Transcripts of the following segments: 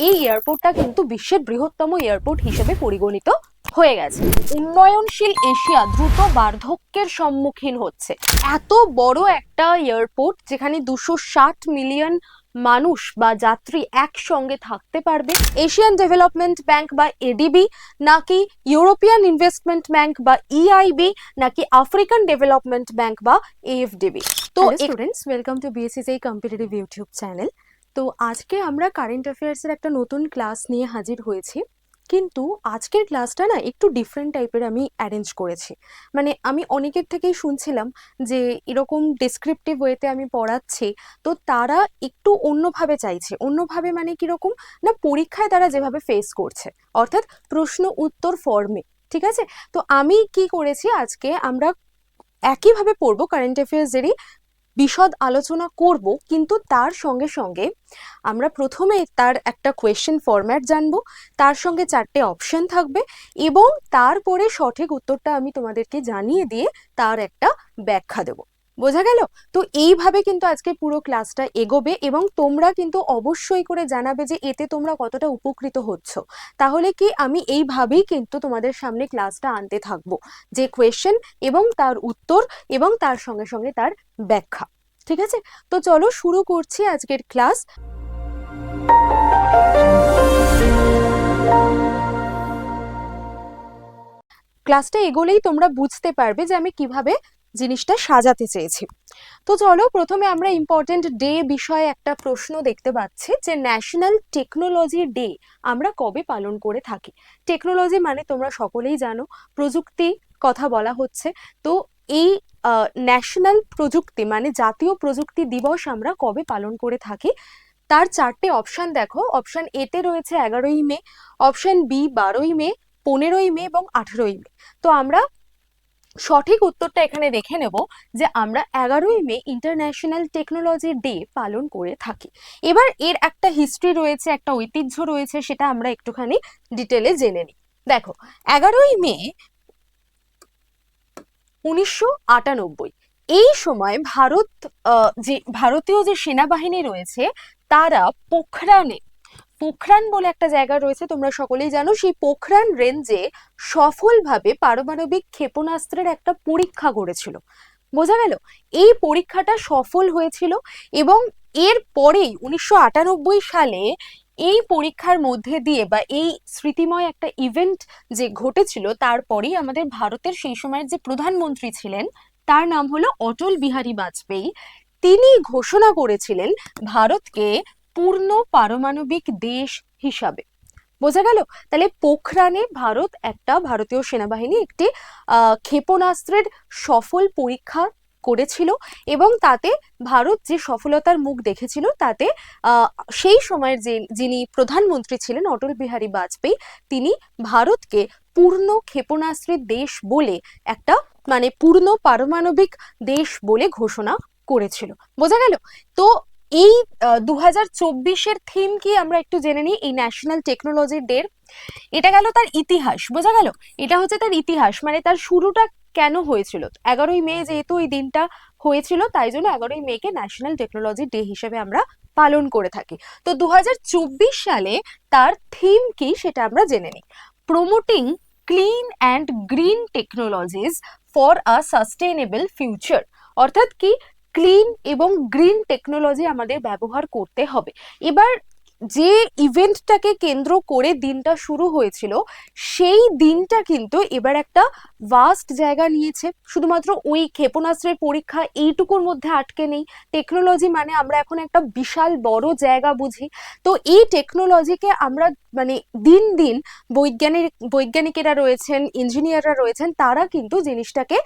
এই এয়ারপোর্টটা কিন্তু বিশ্বের বৃহত্তম এয়ারপোর্ট হিসেবে পরিগণিত হয়ে গেছে। উন্নয়নশীল এশিয়া দ্রুত বার্ধক্যের সম্মুখীন হচ্ছে। এত বড় একটা এয়ারপোর্ট যেখানে 260 মিলিয়ন মানুষ বা যাত্রী একসঙ্গে থাকতে পারবে, এশিয়ান ডেভেলপমেন্ট ব্যাংক বা এডিবি, নাকি ইউরোপিয়ান ইনভেস্টমেন্ট ব্যাংক বা ইআইবি, নাকি আফ্রিকান ডেভেলপমেন্ট ব্যাংক বা এএফডিবি। তো students, welcome to BSCC competitive YouTube channel. তো আজকে আমরা কারেন্ট অ্যাফেয়ার্সের একটা নতুন ক্লাস নিয়ে হাজির হয়েছি, কিন্তু আজকের ক্লাসটা না একটু ডিফারেন্ট টাইপের আমি অ্যারেঞ্জ করেছি। মানে আমি অনেকের থেকেই শুনছিলাম যে এরকম ডেসক্রিপটিভ ওয়েতে আমি পড়াচ্ছি, তো তারা একটু অন্যভাবে চাইছে। অন্যভাবে মানে কিরকম না, পরীক্ষায় তারা যেভাবে ফেস করছে, অর্থাৎ প্রশ্ন উত্তর ফর্মে। ঠিক আছে, তো আমি কি করেছি, আজকে আমরা একইভাবে পড়বো, কারেন্ট অ্যাফেয়ার্সেরই বিশদ আলোচনা করব, কিন্তু তার সঙ্গে সঙ্গে আমরা প্রথমে তার একটা কোয়েশ্চেন ফরম্যাট জানবো, তার সঙ্গে 4টে অপশন থাকবে, এবং তারপরে সঠিক উত্তরটা আমি তোমাদেরকে জানিয়ে দিয়ে তার একটা ব্যাখ্যা দেব। বোঝা গেল? তো এইভাবে কিন্তু আজকে পুরো ক্লাসটা এগোবে, এবং তোমরা কিন্তু অবশ্যই করে জানাবে যে এতে তোমরা কতটা উপকৃত হচ্ছ। তাহলে কি আমি এইভাবেই কিন্তু তোমাদের সামনে ক্লাসটা আনতে থাকবো, যে কোয়েশ্চেন এবং তার উত্তর এবং তার সঙ্গে সঙ্গে তার ব্যাখ্যা। ঠিক আছে, তো চলো শুরু করছি আজকের ক্লাস। ক্লাসটা এগোলেই তোমরা বুঝতে পারবে যে আমি কিভাবে জিনিসটা সাজাতে চেয়েছি। তো চলো, প্রথমে আমরা ইম্পর্টেন্ট ডে বিষয়ে একটা প্রশ্ন দেখতে পাচ্ছি, যে ন্যাশনাল টেকনোলজি ডে আমরা কবে পালন করে থাকি। টেকনোলজি মানে তোমরা সকলেই জানো, প্রযুক্তি কথা বলা হচ্ছে। তো এই ন্যাশনাল প্রযুক্তি মানে জাতীয় প্রযুক্তি দিবস আমরা কবে পালন করে থাকি, তার 4টে অপশন দেখো। অপশন এতে রয়েছে 11ই মে, অপশন বি 12ই মে, 15ই মে এবং 18ই মে। তো আমরা সঠিক উত্তরটা এখানে দেখে নেব, যে আমরা 11ই মে ইন্টারন্যাশনাল টেকনোলজি ডে পালন করে থাকি। এবার এর একটা হিস্ট্রি রয়েছে, একটা ঐতিহ্য রয়েছে, সেটা আমরা একটুখানি ডিটেলে জেনে নিই। দেখো, 11ই মে 1998, এই সময় যে ভারতীয় যে সেনাবাহিনী রয়েছে তারা পোখরান বলে একটা জায়গা রয়েছে, তোমরা সকলেই জানো, সেই পোখরান রেঞ্জে সফলভাবে পারমাণবিক ক্ষেপণাস্ত্রের একটা পরীক্ষা করেছিল। বোঝা গেল? এই পরীক্ষাটা সফল হয়েছিল, এবং এর পরেই 1998 সালে এই পরীক্ষার মধ্যে দিয়ে বা এই স্মৃতিময় একটা ইভেন্ট যে ঘটেছিল, তারপরেই আমাদের ভারতের সেই সময়ের যে প্রধানমন্ত্রী ছিলেন, তার নাম হলো অটল বিহারী বাজপেয়ী। তিনি ঘোষণা করেছিলেন ভারতকে পূর্ণ পারমাণবিক দেশ হিসাবে। বোঝা গেল? তাহলে পোখরানে ভারতীয় সেনাবাহিনী একটি ক্ষেপণাস্ত্রের সফল পরীক্ষা করেছিল, এবং তাতে ভারত যে সফলতার মুখ দেখেছিল, তাতে সেই সময়ের যিনি প্রধানমন্ত্রী ছিলেন অটল বিহারী বাজপেয়ী, তিনি ভারতকে পূর্ণ ক্ষেপণাস্ত্রের দেশ বলে একটা, মানে পূর্ণ পারমাণবিক দেশ বলে ঘোষণা করেছিল। বোঝা গেল? তো এই 2024-এর থিম কি আমরা একটু জেনে নিই এই ন্যাশনাল টেকনোলজি ডে। এটা গেল তার ইতিহাস। বোঝা গেল? এটা হচ্ছে তার ইতিহাস, মানে তার শুরুটা কেন হয়েছিল। 11ই মে যেহেতু এই দিনটা হয়েছিল, তাই জন্য 11ই মে কে ন্যাশনাল টেকনোলজি ডে হিসেবে আমরা পালন করে থাকি। তো 2024 সালে তার থিম কি সেটা আমরা জেনে নিই। Promoting clean and green technologies for a sustainable future. অর্থাৎ কি, ক্লিন এবং গ্রিন টেকনোলজি আমাদের ব্যবহার করতে হবে। এবার যে ইভেন্টটাকে কেন্দ্র করে দিনটা শুরু হয়েছিল, সেই দিনটা কিন্তু এবার একটা ভাস্ট জায়গা নিয়েছে। শুধুমাত্র ওই ক্ষেপণাস্ত্রের পরীক্ষা এইটুকুর মধ্যে আটকে নেই। টেকনোলজি মানে আমরা এখন একটা বিশাল বড় জায়গা বুঝি। তো এই টেকনোলজিকে আমরা মানে দিন দিন বৈজ্ঞানিকেরা রয়েছেন, ইঞ্জিনিয়াররা রয়েছেন, তারা কিন্তু জিনিসটাকে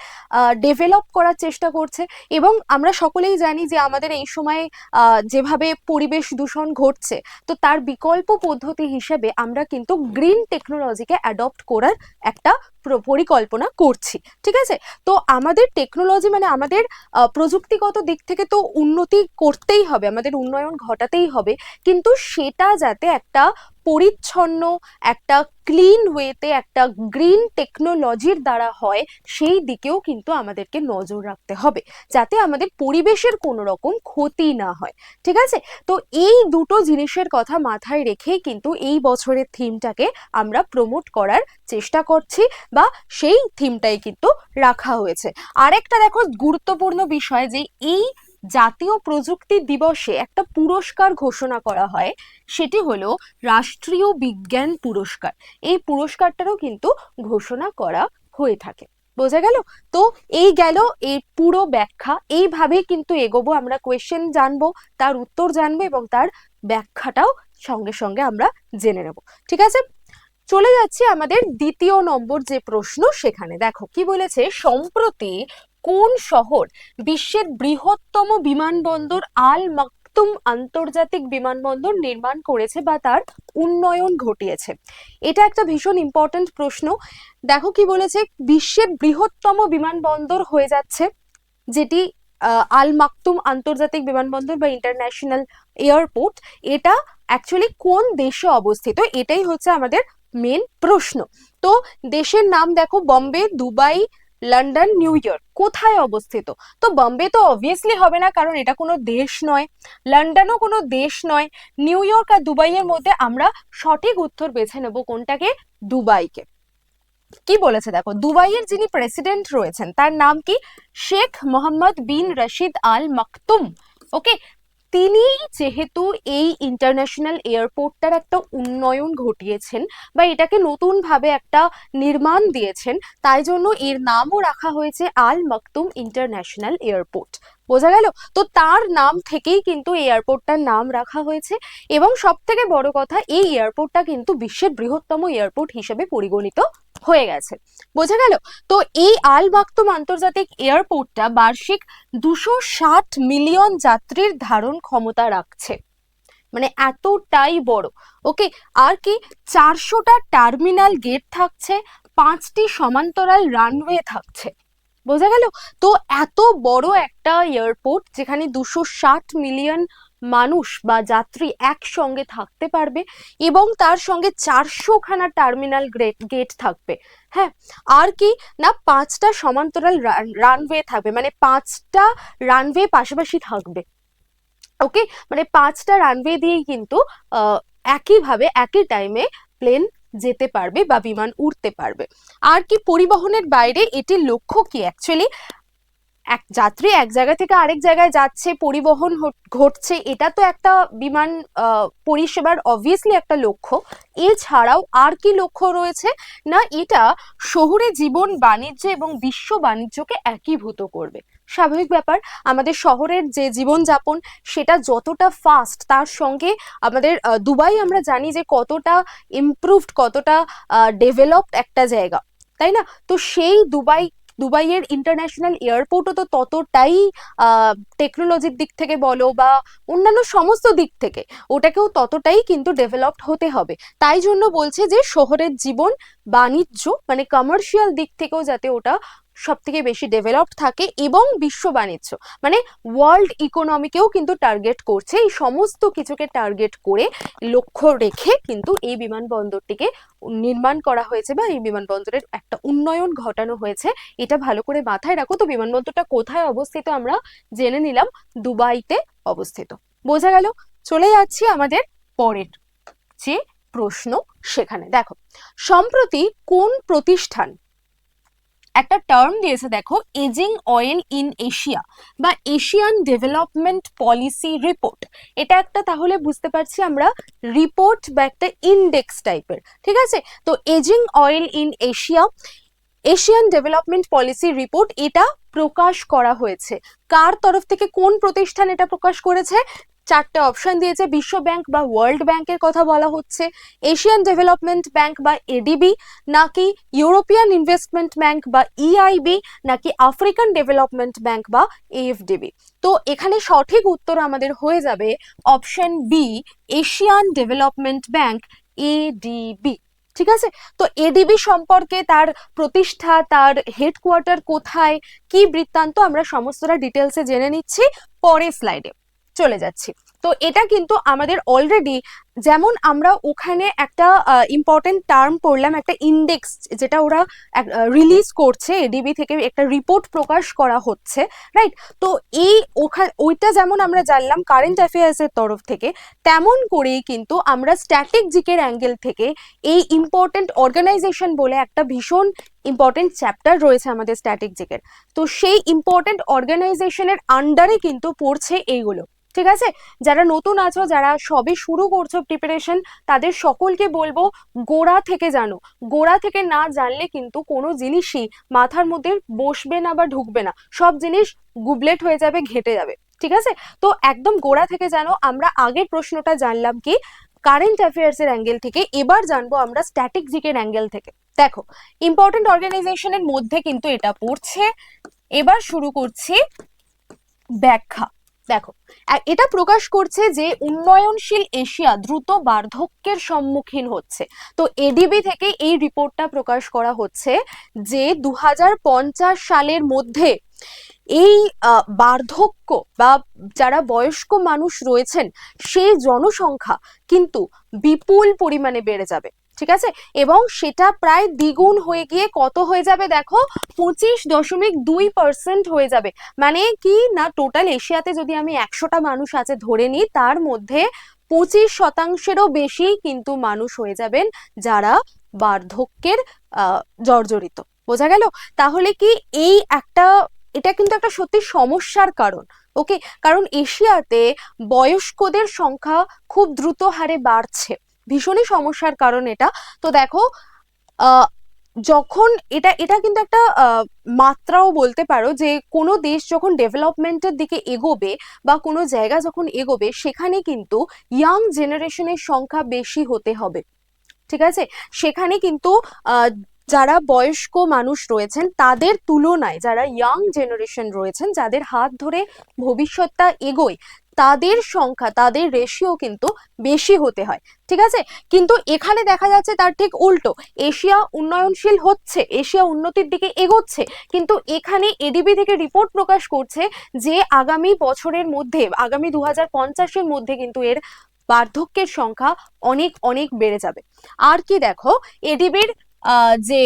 ডেভেলপ করার চেষ্টা করছে। এবং আমরা সকলেই জানি যে আমাদের এই সময়ে যেভাবে পরিবেশ দূষণ ঘটছে, তো তার বিকল্প পদ্ধতি হিসেবে আমরা কিন্তু গ্রিন টেকনোলজিকে অ্যাডপ্ট করার একটা পরিকল্পনা করছি। ঠিক আছে, তো আমাদের টেকনোলজি মানে আমাদের প্রযুক্তিগত দিক থেকে তো উন্নতি করতেই হবে, আমাদের উন্নয়ন ঘটাতেই হবে, কিন্তু সেটা যাতে একটা পরিচ্ছন্ন, একটা ক্লিন ওয়েতে, একটা গ্রিন টেকনোলজির দ্বারা হয়, সেই দিকেও কিন্তু আমাদেরকে নজর রাখতে হবে, যাতে আমাদের পরিবেশের কোনো রকম ক্ষতি না হয়। ঠিক আছে, তো এই দুটো জিনিসের কথা মাথায় রেখেই কিন্তু এই বছরের থিমটাকে আমরা প্রমোট করার চেষ্টা করছি, বা সেই থিমটাই কিন্তু রাখা হয়েছে। আরেকটা দেখো গুরুত্বপূর্ণ বিষয়, যে এই জাতীয় প্রযুক্তি দিবসে একটা পুরস্কার ঘোষণা করা হয়, সেটি হলো রাষ্ট্রীয় বিজ্ঞান পুরস্কার। এই পুরস্কারটারও কিন্তু ঘোষণা করা হয়ে থাকে। বোঝা গেল? তো এই গেল এই পুরো ব্যাখ্যা। এইভাবে কিন্তু এগোবো আমরা, কোয়েশ্চেন জানবো, তার উত্তর জানবো এবং তার ব্যাখ্যাটাও সঙ্গে সঙ্গে আমরা জেনে নেব। ঠিক আছে, চলে যাচ্ছি আমাদের দ্বিতীয় নম্বর যে প্রশ্ন সেখানে। দেখো কি বলেছে, সম্প্রতি কোন শহর বিশ্বের বৃহত্তম বিমানবন্দর আল মাকতুম আন্তর্জাতিক বিমানবন্দর নির্মাণ করেছে বা তার উন্নয়ন ঘটিয়েছে? এটা একটা ভীষণ ইম্পর্টেন্ট প্রশ্ন। দেখো কি বলেছে, বিশ্বের বৃহত্তম বিমানবন্দর হয়ে যাচ্ছে যেটি আল মাকতুম আন্তর্জাতিক বিমানবন্দর বা ইন্টারন্যাশনাল এয়ারপোর্ট। এটা অ্যাকচুয়ালি কোন দেশে অবস্থিত, এটাই হচ্ছে আমাদের মেন প্রশ্ন। তো দেশের নাম দেখো, Bombay, Dubai, London, new York. কোথায় অবস্থিত? তো বম্বে তো অবভিয়াসলি হবে না, কারণ এটা কোনো দেশ নয়। লন্ডনও কোনো দেশ নয়। নিউ ইয়র্ক আর দুবাইয়ের মধ্যে আমরা সঠিক উত্তর বেছে নেব কোনটাকে? দুবাইকে। কি বলেছে দেখো, দুবাইয়ের যিনি প্রেসিডেন্ট রয়েছেন তার নাম কি? শেখ মোহাম্মদ বিন রশিদ আল মাকতুম। ওকে, তিনি যেহেতু এই ইন্টারন্যাশনাল এয়ারপোর্টটার একটা উন্নয়ন ঘটিয়েছেন বা এটাকে নতুন ভাবে একটা নির্মাণ দিয়েছেন, তাই জন্য এর নামও রাখা হয়েছে আল মাকতুম ইন্টারন্যাশনাল এয়ারপোর্ট। বোঝা গেল? তো তার নাম থেকেই কিন্তু এই এয়ারপোর্টটার নাম রাখা হয়েছে, এবং সব থেকে বড় কথা, এই এয়ারপোর্টটা কিন্তু বিশ্বের বৃহত্তম এয়ারপোর্ট হিসেবে পরিগণিত হয়ে গেছে। বোঝা গেল? তো এই আল মাকতুম আন্তর্জাতিক এয়ারপোর্টটা বার্ষিক 260 মিলিয়ন যাত্রীর ধারণ ক্ষমতা রাখছে, মানে এতটাই বড়। ওকে, আর কি 400টা টার্মিনাল গেট থাকছে, 5টি সমান্তরাল রানওয়ে থাকছে। বোঝা গেল? তো এত বড় একটা এয়ারপোর্ট যেখানে 260 মিলিয়ন মানুষ বা যাত্রী একসঙ্গে থাকতে পারবে, এবং তার সঙ্গে 400খানা টার্মিনাল গেট থাকবে। হ্যাঁ, আর কি না, 5টা সমান্তরাল রানওয়ে থাকবে, মানে 5টা রানওয়ে পাশাপাশি থাকবে। ওকে, মানে 5টা রানওয়ে দিয়েই কিন্তু একইভাবে একই টাইমে প্লেন যেতে পারবে বা বিমান উড়তে পারবে। আর কি পরিবহনের বাইরে এটির লক্ষ্য কি? অ্যাকচুয়ালি এক যাত্রী এক জায়গা থেকে আরেক জায়গায় যাচ্ছে, পরিবহন ঘটছে, এটা তো একটা বিমান পরিষেবার অবভিয়াসলি একটা লক্ষ্য। এছাড়াও আর কি লক্ষ্য রয়েছে না, এটা শহুরে জীবন, বাণিজ্য এবং বিশ্ব বাণিজ্যকে একীভূত করবে। স্বাভাবিক ব্যাপার, আমাদের শহরের যে জীবনযাপন সেটা যতটা ফাস্ট, তার সঙ্গে আমাদের দুবাই আমরা জানি যে কতটা ইমপ্রুভড, কতটা ডেভেলপড একটা জায়গা, তাই না? তো সেই দুবাইয়ের ইন্টারন্যাশনাল এয়ারপোর্টও তো ততটাই টেকনোলজির দিক থেকে বলো বা অন্যান্য সমস্ত দিক থেকে ওটাকেও ততটাই কিন্তু ডেভেলপড হতে হবে। তাই জন্য বলছে যে শহরের জীবন, বাণিজ্য মানে কমার্শিয়াল দিক থেকেও যাতে ওটা সব থেকে বেশি ডেভেলপড থাকে, এবং বিশ্ব বাণিজ্য মানে ওয়ার্ল্ড ইকোনমিকেও কিন্তু টার্গেট করছে। এই সমস্ত কিছুকে টার্গেট করে লক্ষ্য রেখে কিন্তু এই বিমানবন্দরটিকে নির্মাণ করা হয়েছে বা এই বিমানবন্দরের একটা উন্নয়ন ঘটানো হয়েছে। এটা ভালো করে মাথায় রাখো। তো বিমানবন্দরটা কোথায় অবস্থিত আমরা জেনে নিলাম, দুবাইতে অবস্থিত। বোঝা গেল? চলে যাচ্ছি আমাদের পরের যে প্রশ্ন সেখানে। দেখো, সম্প্রতি কোন প্রতিষ্ঠান একটা টার্ম দিয়েছে, দেখো, এজিং অয়েল ইন এশিয়া বা এশিয়ান ডেভেলপমেন্ট পলিসি রিপোর্ট। এটা একটা, তাহলে বুঝতে পারছি আমরা, রিপোর্ট বা একটা ইন্ডেক্স টাইপের। ঠিক আছে, তো ageing well in Asia, Asian development policy report, এটা প্রকাশ করা হয়েছে কার তরফ থেকে? কোন প্রতিষ্ঠান এটা প্রকাশ করেছে? 4টে অপশন দিয়েছে। বিশ্ব ব্যাংক বা ওয়ার্ল্ড ব্যাংকের কথা বলা হচ্ছে, এশিয়ান ডেভেলপমেন্ট ব্যাংক বা এডিবি, নাকি ইউরোপিয়ান ইনভেস্টমেন্ট ব্যাংক বা ইআইবি, নাকি আফ্রিকান ডেভেলপমেন্ট ব্যাংক বা এএফডিবি। তো এখানে সঠিক উত্তর আমাদের হয়ে যাবে option B, Asian development bank, ADB. ঠিক আছে, তো এডিবি সম্পর্কে, তার প্রতিষ্ঠা, তার হেডকোয়ার্টার কোথায়, কি বৃত্তান্ত, আমরা সমস্তটা ডিটেলসে জেনে নিচ্ছি পরের স্লাইডে। চলে যাচ্ছি। তো এটা কিন্তু আমাদের অলরেডি, যেমন আমরা ওখানে একটা ইম্পর্টেন্ট টার্ম পড়লাম, একটা ইন্ডেক্স যেটা ওরা রিলিজ করছে, এডিবি থেকে একটা রিপোর্ট প্রকাশ করা হচ্ছে, রাইট? তো এই ওইটা যেমন আমরা জানলাম কারেন্ট অ্যাফেয়ার্সের তরফ থেকে, তেমন করেই কিন্তু আমরা স্ট্যাটিক জিকের অ্যাঙ্গেল থেকে এই ইম্পর্টেন্ট অর্গানাইজেশন বলে একটা ভীষণ ইম্পর্টেন্ট চ্যাপ্টার রয়েছে আমাদের স্ট্যাটিক জিকের, তো সেই ইম্পর্টেন্ট অর্গানাইজেশনের আন্ডারে কিন্তু পড়ছে এইগুলো, ঠিক আছে? যারা নতুন আছো, যারা সবে শুরু করছো প্রিপারেশন, তাদের সকলকে বলবো গোড়া থেকে জানো। গোড়া থেকে না জানলে কিন্তু কোনো জিনিসই মাথার মধ্যে বসবে না বা ঢুকবে না, সব জিনিস গুবলেট হয়ে যাবে, ঘেটে যাবে, ঠিক আছে? তো একদম গোড়া থেকে জানো। আমরা আগের প্রশ্নটা জানলাম কি কারেন্ট অ্যাফেয়ার্স এর অ্যাঙ্গেল থেকে, এবার জানবো আমরা স্ট্যাটিক জিকের অ্যাঙ্গেল থেকে। দেখো, ইম্পর্টেন্ট অর্গানাইজেশনের মধ্যে কিন্তু এটা পড়ছে। এবার শুরু করছি ব্যাখ্যা। দেখো, এটা প্রকাশ করছে যে উন্নয়নশীল এশিয়া দ্রুত বার্ধক্যের সম্মুখীন হচ্ছে। তো এডিবি থেকে এই রিপোর্টটা প্রকাশ করা হচ্ছে যে 2050 সালের মধ্যে এই বার্ধক্য বা যারা বয়স্ক মানুষ রয়েছেন সেই জনসংখ্যা কিন্তু বিপুল পরিমাণে বেড়ে যাবে, ঠিক আছে? এবং সেটা প্রায় দ্বিগুণ হয়ে গিয়ে কত হয়ে যাবে দেখো, 25.2% হয়ে যাবে। মানে কি না, টোটাল এশিয়াতে যদি আমি 100টা মানুষ আছে ধরে নিই, তার মধ্যে 25%-এরও বেশি কিন্তু মানুষ হয়ে যাবেন যারা বার্ধক্যের জর্জরিত। বোঝা গেল? তাহলে কি এই এটা কিন্তু একটা সত্যি সমস্যার কারণ। ওকে, কারণ এশিয়াতে বয়স্কদের সংখ্যা খুব দ্রুত হারে বাড়ছে, ভীষণই সমস্যার কারণ এটা। তো দেখো, যখন এটা কিন্তু একটা মাত্রাও বলতে পারো যে কোনো দেশ যখন ডেভেলপমেন্টের দিকে এগোবে বা কোনো জায়গা যখন এগোবে, সেখানে কিন্তু ইয়াং জেনারেশনের সংখ্যা বেশি হতে হবে, ঠিক আছে? সেখানে কিন্তু যারা বয়স্ক মানুষ রয়েছেন তাদের তুলনায় যারা ইয়াং জেনারেশন রয়েছেন, যাদের হাত ধরে ভবিষ্যৎটা এগোয়, তাদের সংখ্যা, তাদের রেশিও কিন্তু বেশি হতে হয়, ঠিক আছে? কিন্তু এখানে দেখা যাচ্ছে তার ঠিক উল্টো। এশিয়া উন্নয়নশীল হচ্ছে, এশিয়া উন্নতির দিকে এগোচ্ছে, কিন্তু এখানে এডিবি থেকে রিপোর্ট প্রকাশ করছে যে আগামী বছরের মধ্যে, আগামী 2050-এর মধ্যে কিন্তু এর বার্ধক্যের সংখ্যা অনেক অনেক বেড়ে যাবে। আর কি দেখো, এডিবির যে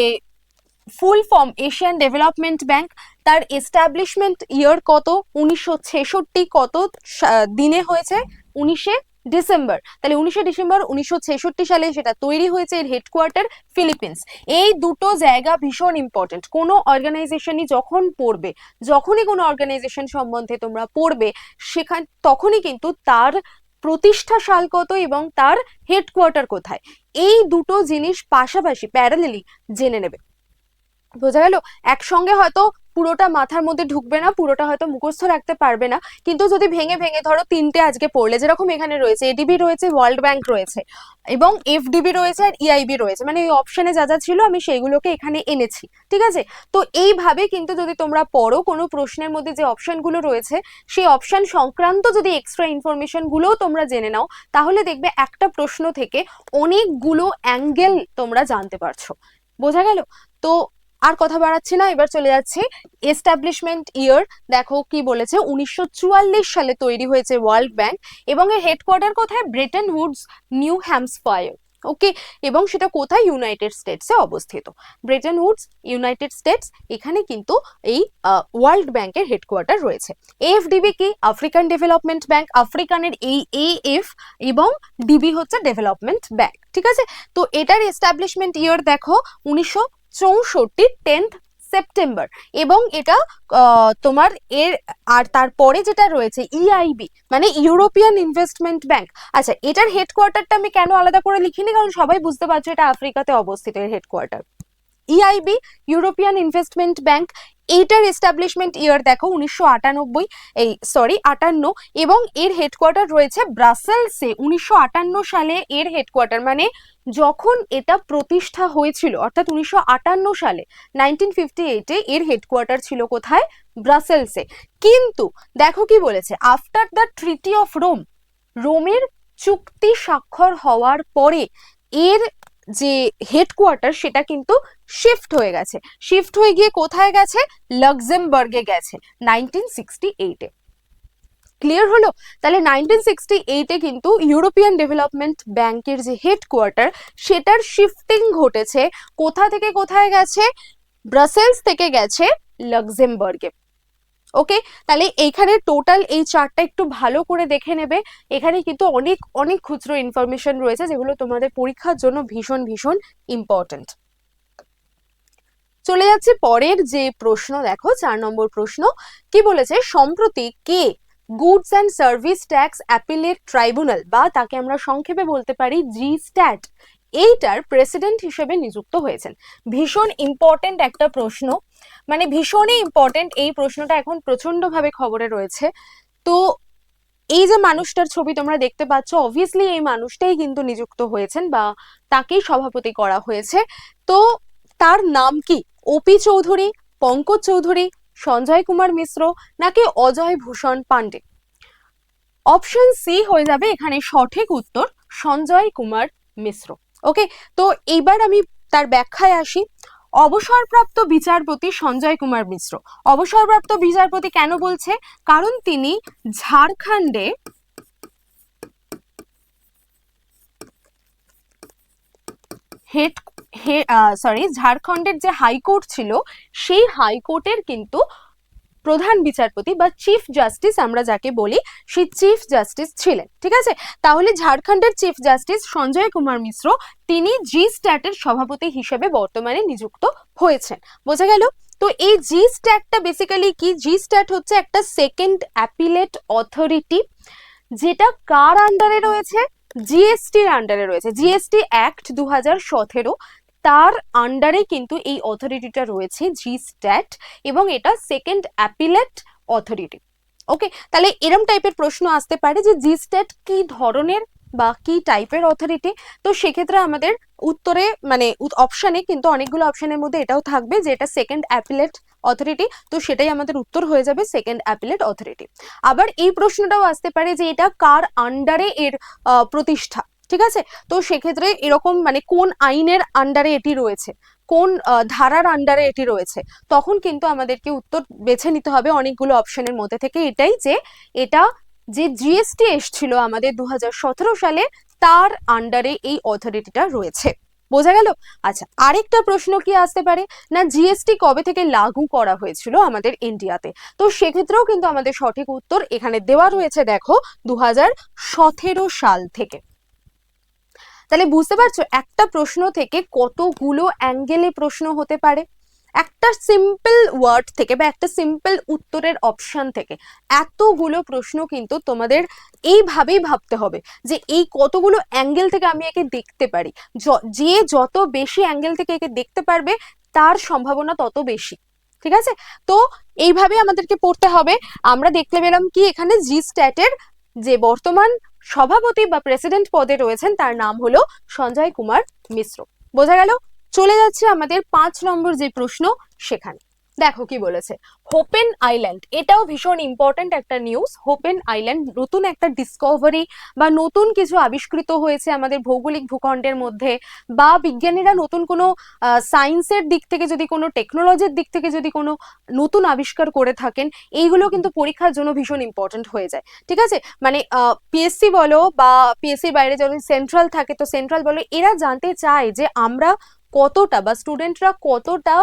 full form Asian development bank, তার এস্টাবলিশমেন্ট ইয়ার কত, 1966 কত দিনে হয়েছে, 19শে ডিসেম্বর। তাহলে 19শে ডিসেম্বর 1966 সালে সেটা তৈরি হয়েছে। এর হেডকোয়ার্টার ফিলিপিন্স। এই দুটো জায়গা ভীষণ ইম্পর্টেন্ট। কোনো অর্গানাইজেশনই যখন পড়বে, যখনই কোনো অর্গানাইজেশন সম্বন্ধে তোমরা পড়বে, তখনই কিন্তু তার প্রতিষ্ঠা সাল কত এবং তার হেডকোয়ার্টার কোথায়, এই দুটো জিনিস পাশাপাশি প্যারালেলি জেনে নেবে। বোঝা গেল? একসঙ্গে হয়তো পুরোটা মাথার মধ্যে ঢুকবে না, পুরোটা হয়তো মুখস্থ রাখতে পারবে না, কিন্তু যদি ভেঙে ভেঙে ধরো তিনটে আজকে পড়লে, যেরকম এখানে রয়েছে এডিবি রয়েছে, ওয়ার্ল্ড ব্যাংক রয়েছে এবং এফডিবি রয়েছে আর ইআইবি রয়েছে, মানে এই অপশনে যা যা ছিল আমি সেইগুলোকে এখানে এনেছি, ঠিক আছে? তো এইভাবে কিন্তু যদি তোমরা পড়ো, কোনো প্রশ্নের মধ্যে যে অপশনগুলো রয়েছে সেই অপশন সংক্রান্ত যদি এক্সট্রা ইনফরমেশন গুলোও তোমরা জেনে নাও, তাহলে দেখবে একটা প্রশ্ন থেকে অনেকগুলো অ্যাঙ্গেল তোমরা জানতে পারছো। বোঝা গেল? তো আর কথা বাড়াচ্ছি না, এবার চলে যাচ্ছি এস্টাবলিশমেন্ট ইয়ার। দেখো কি বলেছে, 1944 সালে তৈরি হয়েছে ওয়ার্ল্ড ব্যাংক এবং এর হেডকোয়ার্টার কোথায়, ব্রেটন উডস, নিউ হ্যাম্পশায়ার। ওকে, এবং সেটা কোথায়, ইউনাইটেড স্টেটসে অবস্থিত। ব্রেটন উডস, ইউনাইটেড স্টেটস, এখানে কিন্তু এই ওয়ার্ল্ড ব্যাংকের হেডকোয়ার্টার রয়েছে। এএফডিবি কি, আফ্রিকান ডেভেলপমেন্ট ব্যাংক, আফ্রিকানের এই এএফ এবং ডিবি হচ্ছে ডেভেলপমেন্ট ব্যাংক, ঠিক আছে? তো এটার এস্টাবলিশমেন্ট ইয়ার দেখো 1964, 10th সেপ্টেম্বর। এবং এটা তোমার এর আর তারপরে যেটা রয়েছে ইআইবি, মানে ইউরোপিয়ান ইনভেস্টমেন্ট ব্যাংক। আচ্ছা, এটার হেডকোয়ার্টারটা আমি কেন আলাদা করে লিখিনি, কারণ সবাই বুঝতে পারছো এটা আফ্রিকাতে অবস্থিত এর headquarter. EIB, European investment bank, এইটার এস্টাবলিশমেন্ট ইয়ার দেখো 1958 এবং এর হেডকোয়ার্টার রয়েছে ব্রাসেলসে। 1958 সালে এর হেডকোয়ার্টার, মানে যখন এটা প্রতিষ্ঠা হয়েছিল, অর্থাৎ 1958 সালে, 1958-এ এর হেডকোয়ার্টার ছিল কোথায়, ব্রাসেলসে। কিন্তু দেখো কি বলেছে, after the treaty of Rome, রোমের চুক্তি স্বাক্ষর হওয়ার পরে এর যে হেডকোয়ার্টার সেটা কিন্তু শিফট হয়ে গেছে। শিফট হয়ে গিয়ে কোথায় গেছে, লাক্সেমবার্গে গেছে 1968-এ। ক্লিয়ার হলো? তাহলে 1968-এ কিন্তু ইউরোপিয়ান ডেভেলপমেন্ট ব্যাংকের যে হেডকোয়ার্টার সেটার শিফটিং ঘটেছে। কোথা থেকে কোথায় গেছে? ব্রাসেলস থেকে গেছে লাক্সেমবার্গে। ওকে, তাহলে এইখানে টোটাল এই চার্টটা একটু ভালো করে দেখে নেবে। এখানে কিন্তু অনেক অনেক খুচরো ইনফরমেশন রয়েছে যেগুলো তোমাদের পরীক্ষার জন্য ভীষণ ভীষণ ইম্পর্টেন্ট। চলে যাচ্ছে পরের যে প্রশ্ন, দেখো 4 নম্বর প্রশ্ন কি বলেছে, সম্প্রতি কে goods and service tax appellate tribunal বা তাকে আমরা সংক্ষেপে বলতে পারি জিস্ট্যাট, এইটার প্রেসিডেন্ট হিসেবে নিযুক্ত হয়েছেন? ভীষণ ইম্পর্টেন্ট একটা প্রশ্ন, মানে ভীষণই ইম্পর্টেন্ট। এই প্রশ্নটা এখন প্রচন্ড ভাবে খবরে রয়েছে। তো এই যে মানুষটার ছবি তোমরা দেখতে পাচ্ছ, অবভিয়াসলি এই মানুষটাই কিন্তু নিযুক্ত হয়েছেন বা তাকেই সভাপতি করা হয়েছে। তো তার নাম কি? ওপি চৌধুরী, পঙ্কজ চৌধুরী, সঞ্জয় কুমার মিশ্র নাকি অজয় ভূষণ পান্ডে? অপশন সি হয়ে যাবে এখানে সঠিক উত্তর, সঞ্জয় কুমার মিশ্র। ওকে, তো এইবার আমি তার ব্যাখ্যায় আসি। অবসরপ্রাপ্ত বিচারপতি সঞ্জয় কুমার মিশ্র, অবসরপ্রাপ্ত বিচারপতি কেন বলছে? কারণ তিনি ঝাড়খণ্ডে ঝাড়খণ্ডের যে হাইকোর্ট ছিল সেই হাইকোর্টের কিন্তু প্রধান বিচারপতি বা চিফ জাস্টিস আমরা যাকে বলি, সেই চিফ জাস্টিস ছিলেন। ঠিক আছে, তাহলে ঝাড়খণ্ডের চিফ জাস্টিস সঞ্জয় কুমার মিশ্র তিনি জি স্ট্যাটের সভাপতি হিসেবে বর্তমানে নিযুক্ত হয়েছেন। বোঝা গেল? তো এই জি স্ট্যাটটা বেসিক্যালি কি? জি স্ট্যাট হচ্ছে একটা সেকেন্ড অ্যাপিলেট অথরিটি, যেটা কার আন্ডারে রয়েছে? জিএসটির আন্ডারে রয়েছে। জিএসটি অ্যাক্ট 2017 তার আন্ডারে কিন্তু এই অথরিটিটা রয়েছে, জি স্ট্যাট, এবং এটা সেকেন্ড অ্যাপিলেট অথরিটি। ওকে, তাহলে এরম টাইপের প্রশ্ন আসতে পারে যে জি স্ট্যাট কি ধরনের বা কি টাইপের অথরিটি। তো সেক্ষেত্রে আমাদের উত্তরে মানে অপশানে কিন্তু অনেকগুলো অপশনের মধ্যে এটাও থাকবে যে এটা সেকেন্ড অ্যাপিলেট অথরিটি, তো সেটাই আমাদের উত্তর হয়ে যাবে সেকেন্ড অ্যাপিলেট অথরিটি। আবার এই প্রশ্নটাও আসতে পারে যে এটা কার আন্ডারে এর প্রতিষ্ঠা। ঠিক আছে, তো সেক্ষেত্রে এরকম মানে কোন আইনের আন্ডারে এটি রয়েছে, কোন ধারার আন্ডারে এটি রয়েছে, তখন কিন্তু আমাদেরকে উত্তর বেছে নিতে হবে অনেকগুলো অপশনের মধ্যে থেকে। এটাই যে এটা যে জিএসটি এসছিল আমাদের 2017 সালে, তার আন্ডারে এই অথরিটিটা রয়েছে। বোঝা গেল? আচ্ছা, আরেকটা প্রশ্ন কি আসতে পারে না, জিএসটি কবে থেকে লাগু করা হয়েছিল আমাদের ইন্ডিয়াতে? তো সেক্ষেত্রেও কিন্তু আমাদের সঠিক উত্তর এখানে দেওয়া রয়েছে, দেখো 2017 সাল থেকে। তাহলে বুঝতে পারছো একটা প্রশ্ন থেকে কতগুলো অ্যাঙ্গেলে প্রশ্ন হতে পারে। একটা সিম্পল ওয়ার্ড থেকে বা একটা সিম্পল উত্তরের অপশন থেকে এতগুলো প্রশ্ন কিন্তু তোমাদের এইভাবেই ভাবতে হবে যে এই কতগুলো অ্যাঙ্গেল থেকে আমি একে দেখতে পারি। যে যত বেশি অ্যাঙ্গেল থেকে একে দেখতে পারবে তার সম্ভাবনা তত বেশি। ঠিক আছে, তো এইভাবে আমাদেরকে পড়তে হবে। আমরা দেখতে পেলাম কি এখানে জি স্ট্যাটের যে বর্তমান সভাপতি বা প্রেসিডেন্ট পদে রয়েছেন তার নাম হলো সঞ্জয় কুমার মিশ্র। বোঝা গেল? চলে যাচ্ছে আমাদের 5 নম্বর যে প্রশ্ন সেখানে। দেখো কি বলেছে, হোপেন আইল্যান্ড, এটাও ভীষণ ইম্পর্টেন্ট একটা নিউজ। হোপেন আইল্যান্ড নতুন একটা ডিসকভারি বা নতুন কিছু আবিষ্কৃত হয়েছে আমাদের ভৌগোলিক ভূখণ্ডের মধ্যে, বা বিজ্ঞানীরা নতুন কোনো সায়েন্সের দিক থেকে যদি কোনো টেকনোলজির দিক থেকে যদি কোনো নতুন আবিষ্কার করে থাকেন, এইগুলো কিন্তু পরীক্ষার জন্য ভীষণ ইম্পর্টেন্ট হয়ে যায়। ঠিক আছে, মানে পিএসসি বলো বা পিএসসির বাইরে যদি সেন্ট্রাল থাকে তো সেন্ট্রাল বলো, এরা জানতে চায় যে আমরা কতটা বা স্টুডেন্টরা কতটা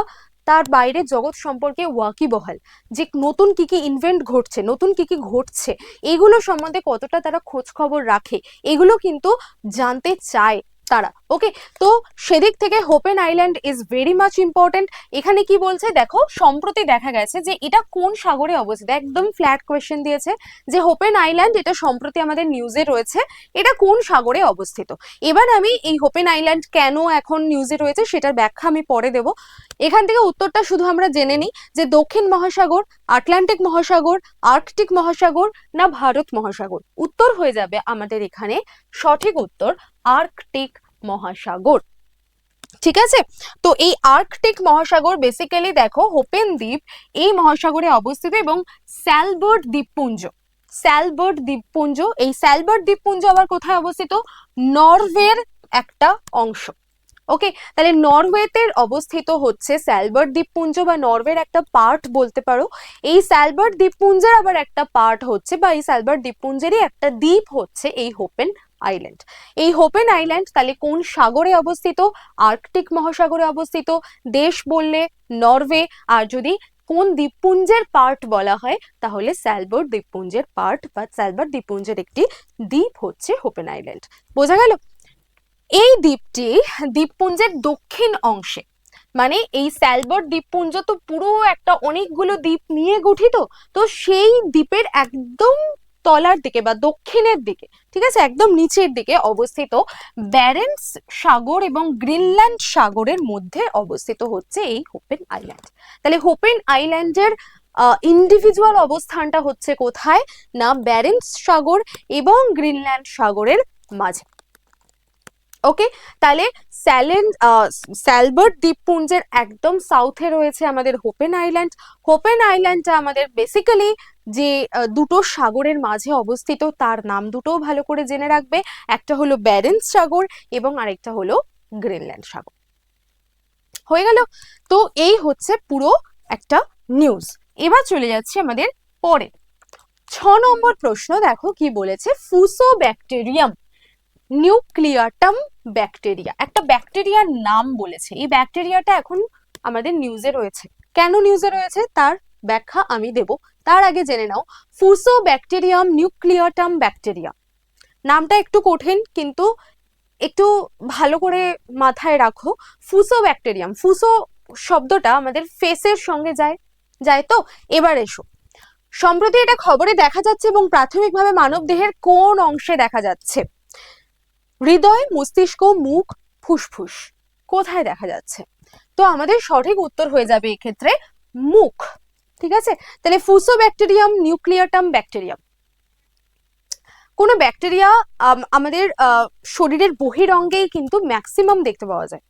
তার বাইরে জগৎ সম্পর্কে ওয়াকিবহাল, যে নতুন কি কি ইনভেন্ট ঘটছে, নতুন কি কি ঘটছে, এগুলো সম্বন্ধে কতটা তারা খোঁজ খবর রাখে, এগুলো কিন্তু জানতে চায় তারা। ওকে, তো সেদিক থেকে Hopen Island is very much important. এখানে কি বলছে দেখো, সম্প্রতি দেখা গেছে যে এটা কোন সাগরে অবস্থিত, একদম ফ্ল্যাট কোয়েশ্চেন দিয়েছে যে হোপেন আইল্যান্ড এটা সম্প্রতি আমাদের নিউজে রয়েছে, এটা কোন সাগরে অবস্থিত। এবার আমি এই হোপেন আইল্যান্ড কেন এখন নিউজে রয়েছে সেটার ব্যাখ্যা আমি পরে দেব। এখান থেকে উত্তরটা শুধু আমরা জেনে নিই যে দক্ষিণ মহাসাগর, আটলান্টিক মহাসাগর, আর্কটিক মহাসাগর না ভারত মহাসাগর। উত্তর হয়ে যাবে আমাদের এখানে সঠিক উত্তর আর্কটিক মহাসাগর। ঠিক আছে, তো এই আর্কটিক মহাসাগর বেসিক্যালি দেখো হোপেন দ্বীপ এই মহাসাগরে অবস্থিত, এবং স্যালবার্ড দ্বীপপুঞ্জ, স্যালবার্ড দ্বীপপুঞ্জ, এই স্যালবার্ড দ্বীপপুঞ্জ আবার কোথায় অবস্থিত? নরওয়ের একটা অংশ। ওকে, তাহলে নরওয়েতে অবস্থিত হচ্ছে স্যালবার্ট দ্বীপপুঞ্জ, বা নরওয়ের একটা পার্ট বলতে পারো। এই স্যালবার্ট দ্বীপপুঞ্জের আবার একটা পার্ট হচ্ছে, বা এই স্যালবার্ট দ্বীপপুঞ্জেরই একটা দ্বীপ হচ্ছে এই হোপেন আইল্যান্ড। এই হোপেন আইল্যান্ড তাহলে কোন সাগরে অবস্থিত? আর্কটিক মহাসাগরে অবস্থিত। দেশ বললে নরওয়ে, আর যদি কোন দ্বীপপুঞ্জের পার্ট বলা হয় তাহলে স্যালবার্ট দ্বীপপুঞ্জের পার্ট, বা স্যালবার্ট দ্বীপপুঞ্জের একটি দ্বীপ হচ্ছে হোপেন আইল্যান্ড। বোঝা গেল? এই দ্বীপটি দ্বীপপুঞ্জের দক্ষিণ অংশে, মানে এই স্যালবার্ট দ্বীপপুঞ্জ তো পুরো একটা অনেকগুলো দ্বীপ নিয়ে গঠিত, তো সেই দ্বীপের একদম তলার দিকে বা দক্ষিণের দিকে, ঠিক আছে, একদম নিচের দিকে অবস্থিত ব্যারেন্টস সাগর এবং গ্রিনল্যান্ড সাগরের মধ্যে অবস্থিত হচ্ছে এই হোপেন আইল্যান্ড। তাহলে হোপেন আইল্যান্ডের ইন্ডিভিজুয়াল অবস্থানটা হচ্ছে কোথায়? না ব্যারেন্টস সাগর এবং গ্রিনল্যান্ড সাগরের মাঝে। ওকে, তাহলে স্যালবার্ট দ্বীপপুঞ্জের একদম সাউথে রয়েছে আমাদের হোপেন আইল্যান্ড। হোপেন আইল্যান্ডটা আমাদের বেসিক্যালি যে দুটো সাগরের মাঝে অবস্থিত, তার নাম দুটোও ভালো করে জেনে রাখবে। একটা হলো ব্যারেন্টস সাগর এবং আরেকটা হলো গ্রিনল্যান্ড সাগর। হয়ে গেল? তো এই হচ্ছে পুরো একটা নিউজ। এবার চলে যাচ্ছে আমাদের পরে 6 নম্বর প্রশ্ন। দেখো কি বলেছে, ফুসোব্যাকটেরিয়াম নিউক্লিয়াটাম ব্যাকটেরিয়া, একটা ব্যাকটেরিয়ার নাম বলেছে। এই ব্যাকটেরিয়াটা এখন আমাদের নিউজে রয়েছে। কেন নিউজে রয়েছে তার ব্যাখ্যা আমি দেব, তার আগে জেনে নাও ফুসোব্যাকটেরিয়াম নিউক্লিয়াটাম ব্যাকটেরিয়া। নামটা একটু কঠিন, কিন্তু একটু ভালো করে মাথায় রাখো। ফুসোব্যাকটেরিয়াম, ফুসো শব্দটা আমাদের ফেসের সঙ্গে যায়, যায় তো। এবার এসো, সম্প্রতি এটা খবরে দেখা যাচ্ছে এবং প্রাথমিকভাবে মানব দেহের কোন অংশে দেখা যাচ্ছে? হৃদয়, মস্তিষ্ক, মুখ, ফুসফুস, কোথায় দেখা যাচ্ছে? তো আমাদের সঠিক উত্তর হয়ে যাবে এক্ষেত্রে মুখ। ঠিক আছে, তাহলে ফুসোব্যাকটেরিয়াম নিউক্লিয়াটাম ব্যাকটেরিয়াম। কোনো ব্যাকটেরিয়া আমাদের শরীরের বহিরঙ্গেই কিন্তু ম্যাক্সিমাম দেখতে পাওয়া যায়।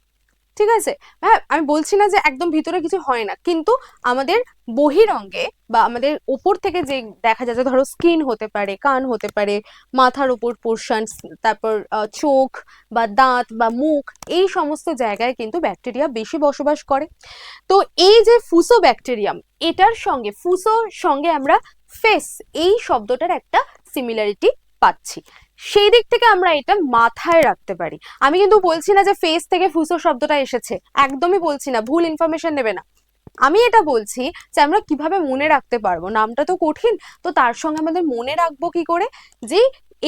ঠিক আছে, হ্যাঁ, আমি বলছি না যে একদম ভিতরে কিছু হয় না, কিন্তু আমাদের বহিরঙ্গে বা আমাদের ওপর থেকে যে দেখা যাচ্ছে, ধরো স্কিন হতে পারে, কান হতে পারে, মাথার ওপর পোর্শন, তারপর চোখ বা দাঁত বা মুখ, এই সমস্ত জায়গায় কিন্তু ব্যাকটেরিয়া বেশি বসবাস করে। তো এই যে ফুসোব্যাকটেরিয়াম, এটার সঙ্গে ফুসোর সঙ্গে আমরা ফেস এই শব্দটার একটা সিমিলারিটি পাচ্ছি, সেই দিক থেকে আমরা এটা মাথায় রাখতে পারি। আমি কিন্তু বলছি না যে ফেস থেকে ফুসো শব্দটা এসেছে, একদমই বলছি না, ভুল ইনফরমেশন নেবে না। আমি এটা বলছি যে আমরা কিভাবে মনে রাখতে পারবো, নামটা তো কঠিন, তো তার সঙ্গে আমাদের মনে রাখবো কি করে, যে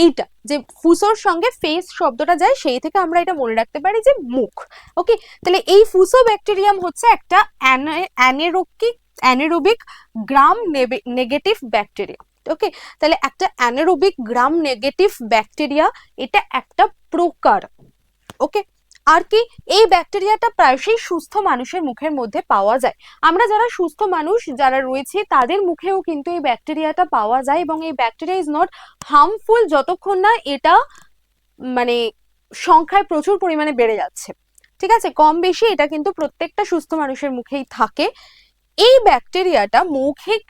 এইটা যে ফুসোর সঙ্গে ফেস শব্দটা যায়, সেই থেকে আমরা এটা মনে রাখতে পারি যে মুখ। ওকে, তাহলে এই ফুসোব্যাকটেরিয়াম হচ্ছে একটা অ্যানারোবিক গ্রাম নেগেটিভ ব্যাকটেরিয়া। ওকে, তাহলে একটা অ্যানারোবিক গ্রাম নেগেটিভ ব্যাকটেরিয়া, এটা একটা প্রকার। ওকে, আর কি, এই ব্যাকটেরিয়াটা প্রায়শই সুস্থ মানুষের মুখের মধ্যে পাওয়া যায়। আমরা যারা সুস্থ মানুষ যারা রয়েছে তাদের মুখেও কিন্তু এই ব্যাকটেরিয়াটা পাওয়া যায়, এবং এই ব্যাকটেরিয়া ইজ নট হার্মফুল যতক্ষণ না এটা মানে সংখ্যায় প্রচুর পরিমাণে বেড়ে যাচ্ছে। ঠিক আছে, কম বেশি এটা কিন্তু প্রত্যেকটা সুস্থ মানুষের মুখেই থাকে। এই ব্যাকটেরিয়াটা মৌখিক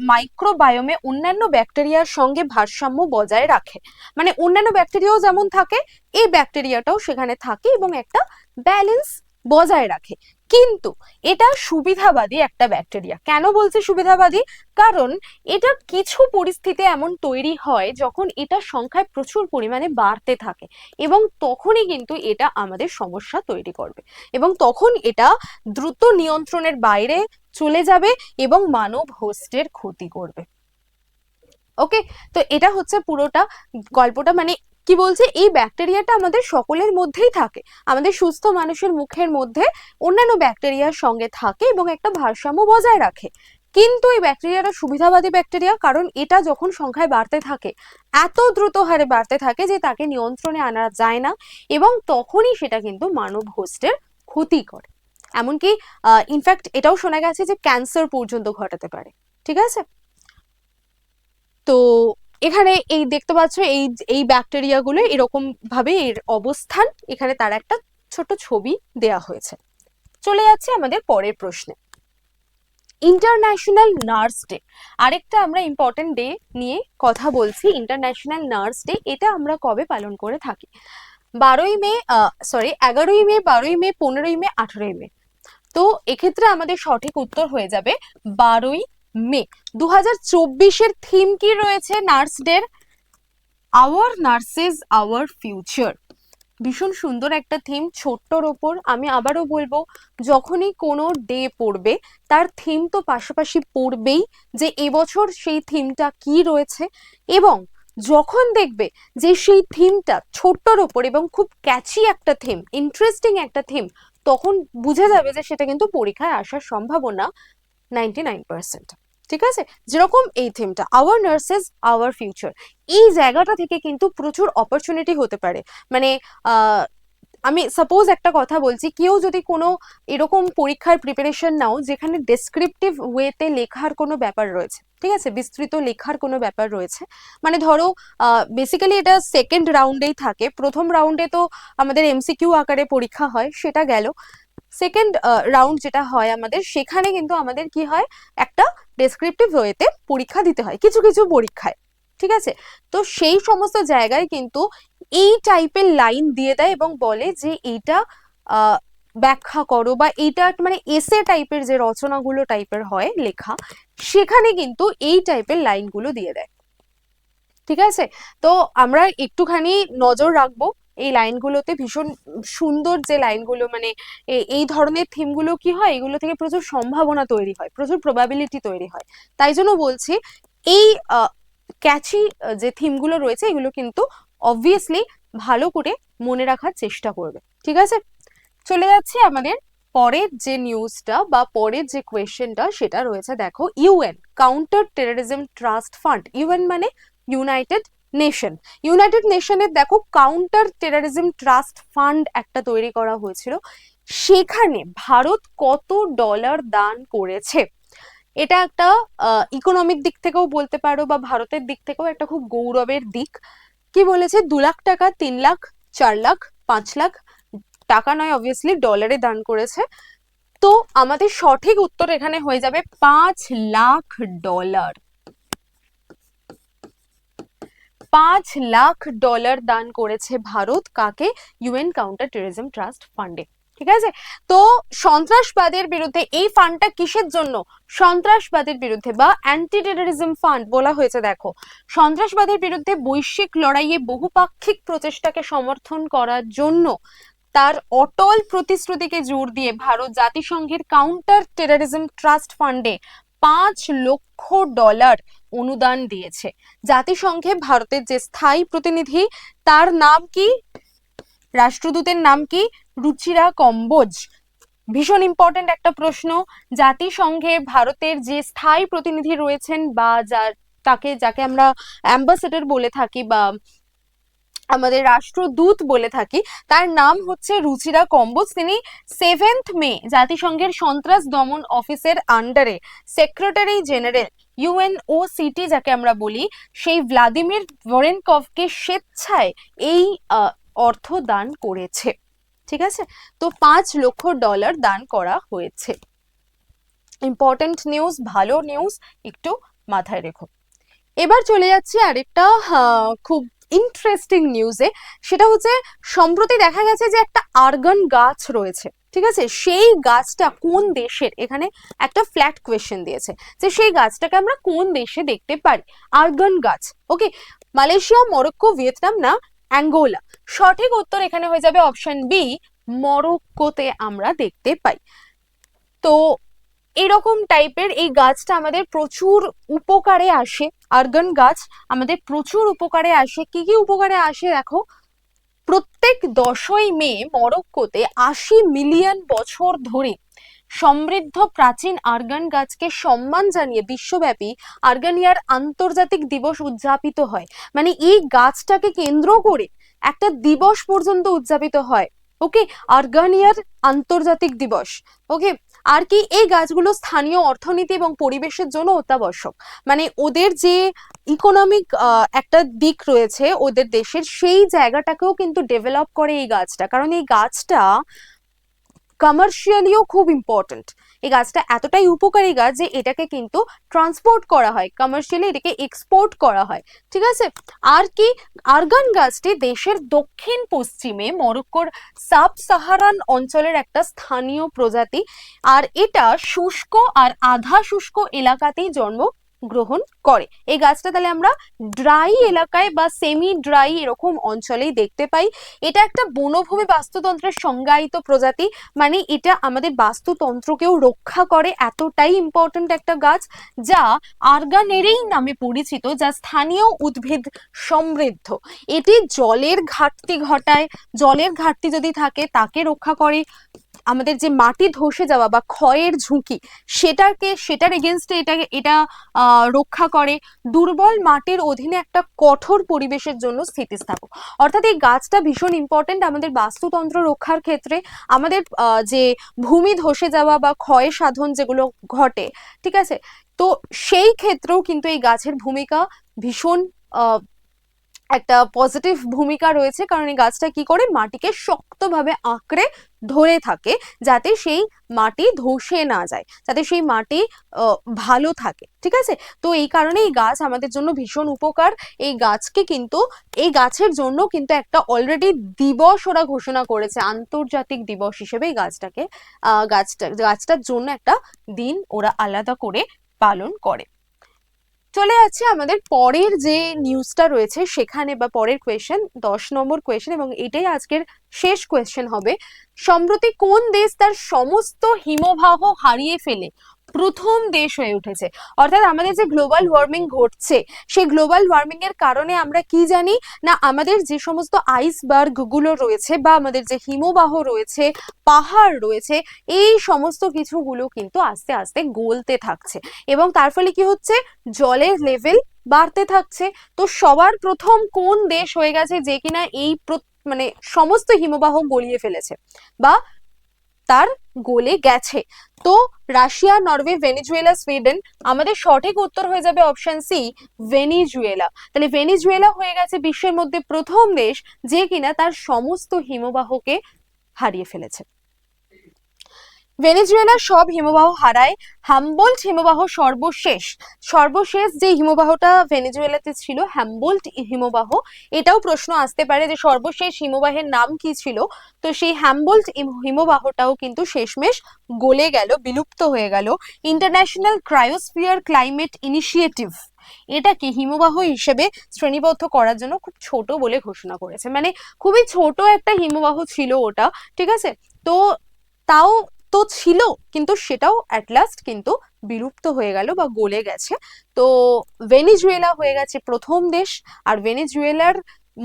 মাইক্রোবায়োমে অন্যান্য ব্যাকটেরিয়ার সঙ্গে ভারসাম্য বজায় রাখে, মানে অন্যান্য ব্যাকটেরিয়াও যেমন থাকে এই ব্যাকটেরিয়াটাও সেখানে থাকে এবং একটা ব্যালেন্স বজায় রাখে। কিন্তু এটা সুবিধাবাদী একটা ব্যাকটেরিয়া। কেন বলছি সুবিধাবাদী? কারণ এটা কিছু পরিস্থিতি এমন তৈরি হয় যখন এটা সংখ্যায় প্রচুর পরিমাণে বাড়তে থাকে, এবং তখনই কিন্তু এটা আমাদের সমস্যা তৈরি করবে, এবং তখন এটা দ্রুত নিয়ন্ত্রণের বাইরে চলে যাবে এবং মানব হোস্টের ক্ষতি করবে। ওকে, তো এটা হচ্ছে পুরোটা গল্পটা। মানে কি বলছে, এই ব্যাকটেরিয়াটা আমাদের সকলের মধ্যেই থাকে, আমাদের সুস্থ মানুষের মুখের মধ্যে অন্যান্য ব্যাকটেরিয়ার সঙ্গে থাকে এবং একটা ভারসাম্য বজায় রাখে। কিন্তু এই ব্যাকটেরিয়াটা সুবিধাবাদী ব্যাকটেরিয়া, কারণ এটা যখন সংখ্যায় বাড়তে থাকে, এত দ্রুত হারে বাড়তে থাকে যে তাকে নিয়ন্ত্রণে আনা যায় না, এবং তখনই সেটা কিন্তু মানব হোস্টের ক্ষতি করে। এমনকি ইনফ্যাক্ট এটাও শোনা গেছে যে ক্যান্সার পর্যন্ত ঘটাতে পারে। ঠিক আছে, তো এখানে এই দেখতে পাচ্ছ এই এই ব্যাকটেরিয়াগুলো এরকম ভাবে এর অবস্থান, এখানে তার একটা ছোট ছবি দেয়া হয়েছে। চলে যাচ্ছে আমাদের পরের প্রশ্নে। ইন্টারন্যাশনাল নার্স ডে, আরেকটা আমরা ইম্পর্টেন্ট ডে নিয়ে কথা বলছি। ইন্টারন্যাশনাল নার্স ডে, এটা আমরা কবে পালন করে থাকি? 12ই মে, 11ই মে, 12ই মে, 15ই মে, 18ই মে। তো এক্ষেত্রে আমাদের সঠিক উত্তর হয়ে যাবে 12ই মে। 2024-এর থিম কি রয়েছে নার্স ডের? Our nurses our future. ভীষণ সুন্দর একটা থিম, ছোট্টর ওপর। আমি আবারও বলবো, যখনই কোনো ডে পড়বে তার থিম তো পাশাপাশি পড়বেই, যে এবছর সেই থিমটা কি রয়েছে। এবং যখন দেখবে যে সেই থিমটা ছোট্টর ওপর এবং খুব ক্যাচি একটা থিম, ইন্টারেস্টিং একটা থিম, তখন বুঝে যাবে যে সেটা কিন্তু পরীক্ষায় আসার সম্ভাবনা 99%। ঠিক আছে, যেরকম এই থিমটা আওয়ার নার্সেস আওয়ার ফিউচার, এই জায়গাটা থেকে কিন্তু প্রচুর অপরচুনিটি হতে পারে। মানে আমি সাপোজ একটা কথা বলছি, কেউ যদি কোনো এরকম পরীক্ষার প্রিপারেশন নাও যেখানে ডেসক্রিপটিভ ওয়েতে লেখার কোনো ব্যাপার রয়েছে, ঠিক আছে, বিস্তৃত লেখার কোনো ব্যাপার রয়েছে, মানে ধরো বেসিক্যালি এটা সেকেন্ড রাউন্ডেই থাকে। প্রথম রাউন্ডে তো আমাদের এমসিকিউ আকারে পরীক্ষা হয়, সেটা গেল। সেকেন্ড রাউন্ড যেটা হয় আমাদের, সেখানে কিন্তু আমাদের কি হয়, একটা ডেসক্রিপটিভ ওয়েতে পরীক্ষা দিতে হয় কিছু কিছু পরীক্ষায়। ঠিক আছে, তো সেই সমস্ত জায়গায় কিন্তু এই টাইপের লাইন দিয়ে দেয় এবং বলে যে এইটা ব্যাখ্যা করো, বা এইটা মানে এসে টাইপের যে রচনাগুলো টাইপের হয় লেখা, সেখানে কিন্তু এই টাইপের লাইনগুলো দিয়ে দেয়। ঠিক আছে, তো আমরা একটুখানি নজর রাখবো এই লাইনগুলোতে। ভীষণ সুন্দর যে লাইনগুলো, মানে এই ধরনের থিমগুলো কি হয়, এগুলো থেকে প্রচুর সম্ভাবনা তৈরি হয়, প্রচুর প্রবাবিলিটি তৈরি হয়। তাই জন্য বলছি, এই ক্যাচি যে থিমগুলো রয়েছে এগুলো কিন্তু অবভিয়াসলি ভালো করে মনে রাখার চেষ্টা করবে। ঠিক আছে, চলে যাচ্ছে আমাদের পরের যে নিউজটা বা পরের যে কোয়েশ্চেনটা, সেটা রয়েছে দেখো, UN counter terrorism trust fund. UN মানে ইউনাইটেড নেশন। ইউনাইটেড নেশনের দেখো কাউন্টার টেররিজম ট্রাস্ট ফান্ড একটা তৈরি করা হয়েছিল, সেখানে ভারত কত ডলার দান করেছে। এটা একটা ইকোনমিক দিক থেকেও বলতে পারো বা ভারতের দিক থেকেও একটা খুব গৌরবের দিক। কি বলেছে, 2 লাখ টাকা, 3 লাখ, 4 লাখ, 5 লাখ, টাকা নয় অবভিয়াসলি, ডলারে দান করেছে। তো আমাদের সঠিক উত্তর এখানে হয়ে যাবে 5 লাখ ডলার। 5 লাখ ডলার দান করেছে ভারত, কাকে? ইউএন কাউন্টার টেররিজম ট্রাস্ট ফান্ডে। ঠিক আছে, তো সন্ত্রাসবাদের বিরুদ্ধে এই ফান্ডটা কিসের জন্য? সন্ত্রাসবাদের বিরুদ্ধে বা অ্যান্টি টেররিজম ফান্ড বলা হয়েছে। দেখো, সন্ত্রাসবাদের বিরুদ্ধে বৈশ্বিক লড়াইয়ে বহুপাক্ষিক প্রচেষ্টাকে সমর্থন করার জন্য তার অটল প্রতিশ্রুতিকে জোর দিয়ে ভারত জাতিসংঘের কাউন্টার টেররিজম ট্রাস্ট ফান্ডে 5 লক্ষ ডলার অনুদান দিয়েছে। জাতিসংঘে ভারতের যে স্থায়ী প্রতিনিধি, তার নাম কি? রাষ্ট্রদূতের নাম কি? রুচিরা কম্বোজ। ভীষণ ইম্পর্টেন্ট একটা প্রশ্ন। জাতিসংঘে ভারতের যে স্থায়ী প্রতিনিধি রয়েছেন বা যাকে আমরা অ্যাম্বাসেডর বলে থাকি বা আমাদের রাষ্ট্রদূত বলে থাকি, তার নাম হচ্ছে রুচিরা কম্বোজ। তিনি 7 মে জাতিসংঘের সন্ত্রাস দমন অফিসের আন্ডারে সেক্রেটারি জেনারেল ইউএনওসিটি যাকে আমরা বলি, সেই ভ্লাদিমির ভরেনকভকে স্বেচ্ছায় এই অর্থ দান করেছে। ঠিক আছে, তো 5 লক্ষ ডলার দান করা হয়েছে। ইম্পর্টেন্ট নিউজ, ভালো নিউজ, একটু মাথায় রেখো। এবার চলে যাচ্ছি আরেকটা খুব ইন্টারেস্টিং নিউজে। সেটা হচ্ছে, সম্প্রতি দেখা গেছে যে একটা আর্গন গাছ রয়েছে। ঠিক আছে, সেই গাছটা কোন দেশের? এখানে একটা ফ্ল্যাট কোয়েশ্চেন দিয়েছে যে সেই গাছটাকে আমরা কোন দেশে দেখতে পারি। আর্গন গাছ, ওকে, মালয়েশিয়া, মরক্কো, ভিয়েতনাম না অ্যাঙ্গোলা? সঠিক উত্তর এখানে হয়ে যাবে অপশন বি, মরক্কোতে আমরা দেখতে পাই। তো এরকম টাইপের এই গাছটা আমাদের প্রচুর উপকারে আসে। আর্গন গাছ আমাদের প্রচুর উপকারে আসে। কি কি উপকারে আসে দেখো, প্রত্যেক 10ই মে মরক্কোতে 80 মিলিয়ন বছর ধরে সমৃদ্ধ প্রাচীন আর্গান গাছকে সম্মান জানিয়ে বিশ্বব্যাপী আর্গানিয়ার আন্তর্জাতিক দিবস উদযাপিত হয়। মানে এই গাছটাকে কেন্দ্র করে একটা দিবস পর্যন্ত উদযাপিত হয়। ওকে, আর্গানিয়ার আন্তর্জাতিক দিবস। ওকে, আর কি, এই গাছগুলো স্থানীয় অর্থনীতি এবং পরিবেশের জন্য অত্যাবশ্যক। মানে ওদের যে ইকোনমিক একটা দিক রয়েছে ওদের দেশের, সেই জায়গাটাকেও কিন্তু ডেভেলপ করে এই গাছটা, কারণ এই গাছটা কমার্শিয়ালিও খুব ইম্পর্টেন্ট। এই গাছটা এতটাই উপকারী গাছ যে এটাকে কিন্তু ট্রান্সপোর্ট করা হয়, কমার্শিয়ালি এটাকে এক্সপোর্ট করা হয়, ঠিক আছে। আর কি, আর্গান গাছটি দেশের দক্ষিণ পশ্চিমে মরক্কোর সাব সাহারান অঞ্চলের একটা স্থানীয় প্রজাতি, আর এটা শুষ্ক আর আধা শুষ্ক এলাকাতেই জন্ম গ্রহণ করে। এই গাছটা তাহলে আমরা ড্রাই এলাকায় বা সেমি ড্রাই এরকম অঞ্চলেই দেখতে পাই। এটা একটা বনভূমি বাস্তুতন্ত্রের সংজ্ঞায়িত প্রজাতি, মানে এটা আমাদের বাস্তুতন্ত্রকেও রক্ষা করে, এতটাই ইম্পর্টেন্ট একটা গাছ, যা আর্গানেরেই নামে পরিচিত, যা স্থানীয় উদ্ভিদ সমৃদ্ধ। এটি জলের ঘাটতি ঘটায়, জলের ঘাটতি যদি থাকে তাকে রক্ষা করে, আমাদের যে মাটি ধসে যাওয়া বা ক্ষয়ের ঝুঁকি সেটার এগেনস্টে এটা রক্ষা করে, দুর্বল মাটির অধীনে একটা কঠোর পরিবেশের জন্য স্থিতিস্থাপক। অর্থাৎ এই গাছটা ভীষণ ইম্পর্টেন্ট আমাদের বাস্তুতন্ত্র রক্ষার ক্ষেত্রে, আমাদের যে ভূমি ধসে যাওয়া বা ক্ষয় সাধন যেগুলো ঘটে, ঠিক আছে, তো সেই ক্ষেত্রেও কিন্তু এই গাছের ভূমিকা ভীষণ একটা পজিটিভ ভূমিকা রয়েছে, কারণ এই গাছটা কি করে মাটিকে শক্তভাবে আঁকড়ে ধরে থাকে, যাতে সেই মাটি ধসে না যায়, যাতে সেই মাটি ভালো থাকে, ঠিক আছে। তো এই কারণে এই গাছ আমাদের জন্য ভীষণ উপকার। এই গাছকে কিন্তু, এই গাছের জন্য কিন্তু একটা অলরেডি দিবস ওরা ঘোষণা করেছে, আন্তর্জাতিক দিবস হিসেবে এই গাছটার জন্য একটা দিন ওরা আলাদা করে পালন করে। চলে যাচ্ছে আমাদের পরের যে নিউজটা রয়েছে সেখানে, বা পরের কোয়েশ্চেন 10 নম্বর কোয়েশ্চেন, এবং এটাই আজকের শেষ কোয়েশ্চেন হবে। সম্প্রতি কোন দেশ তার সমস্ত হিমবাহ হারিয়ে ফেলে প্রথম দেশ হয়ে উঠেছে? অর্থাৎ আমাদের যে গ্লোবাল ওয়ার্মিং ঘটছে, সেই গ্লোবাল ওয়ার্মিং এর কারণে আমরা কি জানি না, আমাদের যে সমস্ত আইসবার্গ গুলো রয়েছে বা আমাদের যে হিমবাহ রয়েছে, পাহাড় রয়েছে, এই সমস্ত কিছুগুলো কিন্তু আস্তে আস্তে গলতে থাকছে, এবং তার ফলে কি হচ্ছে, জলের লেভেল বাড়তে থাকছে। তো সবার প্রথম কোন দেশ হয়ে গেছে যে কিনা এই মানে সমস্ত হিমবাহ গলিয়ে ফেলেছে বা তার গলে গেছে? তো রাশিয়া, নরওয়ে, ভেনিজুয়েলা, সুইডেন। আমাদের সঠিক উত্তর হয়ে যাবে অপশন সি, ভেনিজুয়েলা। তাহলে ভেনিজুয়েলা হয়ে গেছে বিশ্বের মধ্যে প্রথম দেশ যে কিনা তার সমস্ত হিমবাহকে হারিয়ে ফেলেছে। ভেনেজুয়েলার সব হিমবাহ হারায়, হামবোল্ট হিমবাহ সর্বশেষ যে হিমবাহটা ভেনেজুয়েলাতে ছিল, হ্যামবোল্ট হিমবাহ। এটাও প্রশ্ন আসতে পারে যে সর্বশেষ হিমবাহের নাম কি ছিল, তো সেই হ্যামবোল্ট হিমবাহটাও কিন্তু শেষমেশ গলে গেল, বিলুপ্ত হয়ে গেল। ইন্টারন্যাশনাল ক্রায়োস্ফিয়ার ক্লাইমেট ইনিশিয়েটিভ এটাকে হিমবাহ হিসেবে শ্রেণীবদ্ধ করার জন্য খুব ছোট বলে ঘোষণা করেছে, মানে খুবই ছোট একটা হিমবাহ ছিল ওটা, ঠিক আছে। তো তাও তো ছিল, কিন্তু সেটাও অ্যাট লাস্ট কিন্তু বিলুপ্ত হয়ে গেল বা গলে গেছে। তো ভেনিজুয়েলা হয়ে গেছে প্রথম দেশ, আর ভেনিজুয়েলার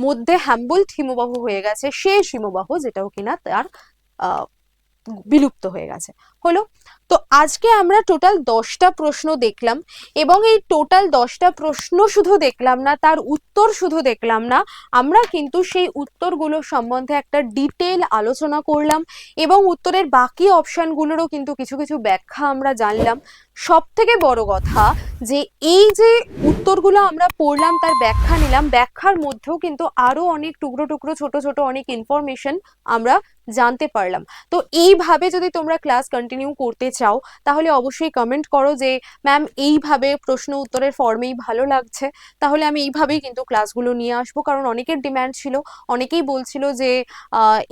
মধ্যে হ্যামবোল্ট হিমবাহ হয়ে গেছে শেষ হিমবাহ, যেটাও কিনা তার বিলুপ্ত হয়ে গেছে। হলো, তো আজকে আমরা টোটাল 10টা প্রশ্ন দেখলাম, এবং এই টোটাল 10টা প্রশ্ন শুধু দেখলাম না, তার উত্তর শুধু দেখলাম না, আমরা কিন্তু সেই উত্তরগুলো সম্বন্ধে একটা ডিটেল আলোচনা করলাম, এবং উত্তরের বাকি অপশনগুলোরও কিন্তু কিছু কিছু ব্যাখ্যা আমরা জানলাম। সব থেকে বড় কথা যে এই যে উত্তরগুলো আমরা পড়লাম, তার ব্যাখ্যা নিলাম, ব্যাখ্যার মধ্যেও কিন্তু আরো অনেক টুকরো টুকরো ছোট ছোট অনেক ইনফরমেশন আমরা জানতে পারলাম। তো এইভাবে যদি তোমরা ক্লাস কন্টিনিউ করতে চাও তাহলে অবশ্যই কমেন্ট করো যে ম্যাম এইভাবে প্রশ্ন উত্তরের ফর্মেই ভালো লাগছে, তাহলে আমি এইভাবেই কিন্তু ক্লাসগুলো নিয়ে আসবো, কারণ অনেকের ডিম্যান্ড ছিল, অনেকেই বলছিল যে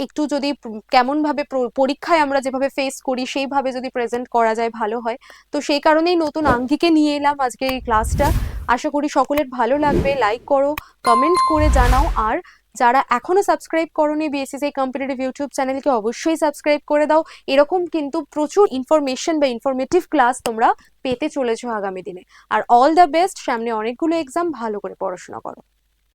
একটু যদি কেমনভাবে পরীক্ষায় আমরা যেভাবে ফেস করি সেইভাবে যদি প্রেজেন্ট করা যায় ভালো হয়। তো সেই কারণেই নতুন আঙ্গিকে নিয়ে এলাম আজকে এই ক্লাসটা। আশা করি সকলের ভালো লাগবে। লাইক করো, কমেন্ট করে জানাও, আর যারা এখনো সাবস্ক্রাইব করোনি বিএসএসসি কম্পিটিটিভ ইউটিউব চ্যানেলকে অবশ্যই সাবস্ক্রাইব করে দাও। এরকম কিন্তু প্রচুর ইনফরমেশন বা ইনফরমেটিভ ক্লাস তোমরা পেতে চলেছো আগামী দিনে। আর অল দ্য বেস্ট, সামনে অনেকগুলো এক্সাম, ভালো করে পড়াশোনা করো।